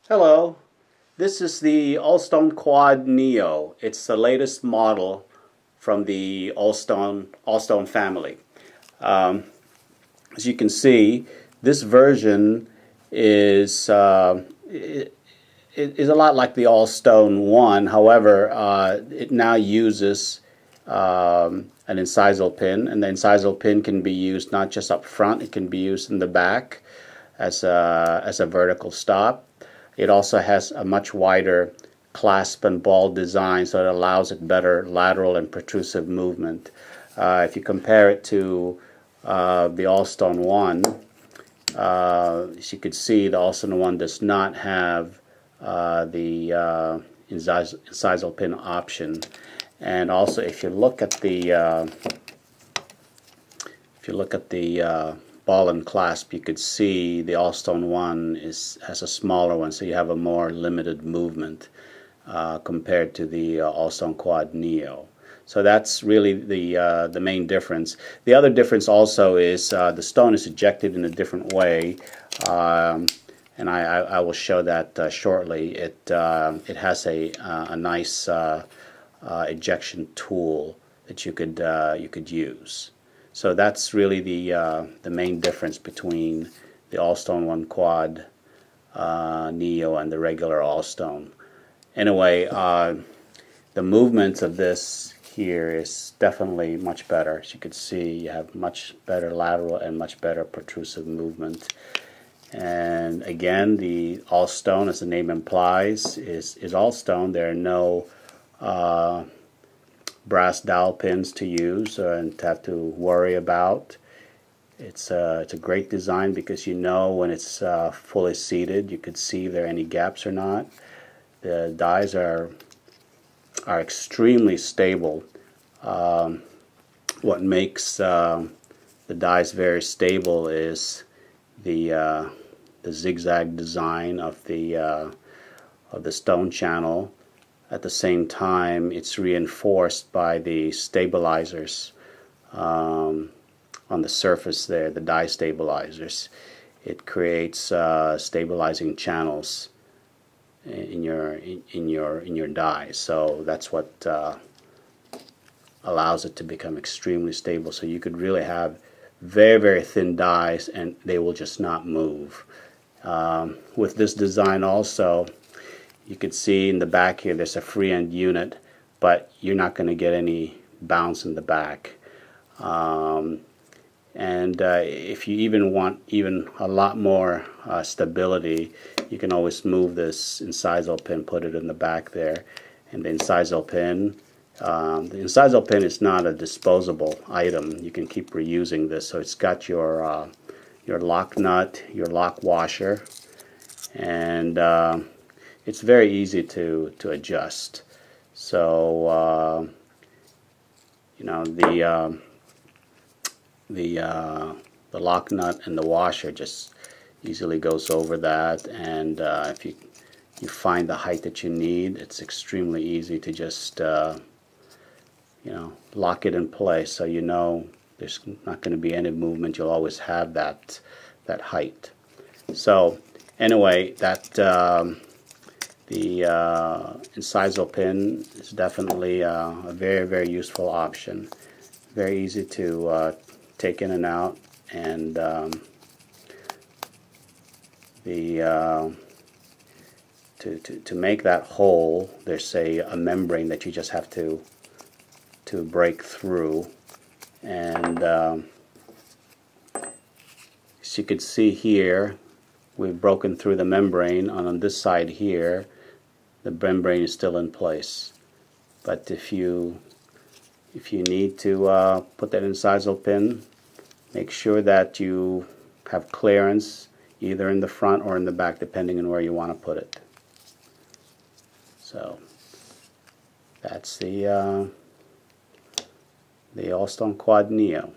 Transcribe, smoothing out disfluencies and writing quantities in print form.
Hello, this is the ASQ-Neo. It's the latest model from the Allstone family. As you can see, this version is is a lot like the Allstone 1. However, it now uses an incisal pin, and the incisal pin can be used not just up front, it can be used in the back as a vertical stop. It also has a much wider clasp and ball design, so it allows it better lateral and protrusive movement. If you compare it to the Allstone 1, as you could see, the Allstone 1 does not have the incisal pin option. And also, if you look at the ball and clasp, you could see the Allstone 1 has a smaller one, so you have a more limited movement compared to the ASQ-Neo. So that's really the main difference. The other difference also is the stone is ejected in a different way, and I will show that shortly. It has a nice ejection tool that you could use. So that's really the main difference between the Allstone 1 Quad Neo and the regular Allstone. Anyway, the movement of this here is definitely much better. As you can see, you have much better lateral and much better protrusive movement. And again, the Allstone, as the name implies, is Allstone. There are no brass dowel pins to use and to have to worry about. It's a great design because you know when it's fully seated, you could see if there are any gaps or not. The dies are extremely stable. What makes the dies very stable is the zigzag design of the stone channel. At the same time, it's reinforced by the stabilizers on the surface there, the die stabilizers. It creates stabilizing channels in your die. So that's what allows it to become extremely stable. So you could really have very, very thin dies and they will just not move. With this design also, you can see in the back here there's a free end unit, but you're not going to get any bounce in the back. If you even want a lot more stability, you can always move this incisal pin, put it in the back there, and the incisal pin is not a disposable item. You can keep reusing this. So it's got your lock nut, your lock washer, and it's very easy to adjust. So you know, the lock nut and the washer just easily goes over that, and if you find the height that you need, it's extremely easy to just lock it in place, so you know there's not going to be any movement. You'll always have that height. So anyway, the incisal pin is definitely a very, very useful option. Very easy to take in and out, and to make that hole, there's a membrane that you just have to break through, and as you can see here, we've broken through the membrane. On this side here, the membrane is still in place. But if you need to put that incisal pin, make sure that you have clearance either in the front or in the back, depending on where you want to put it. So that's the Allstone Quad Neo.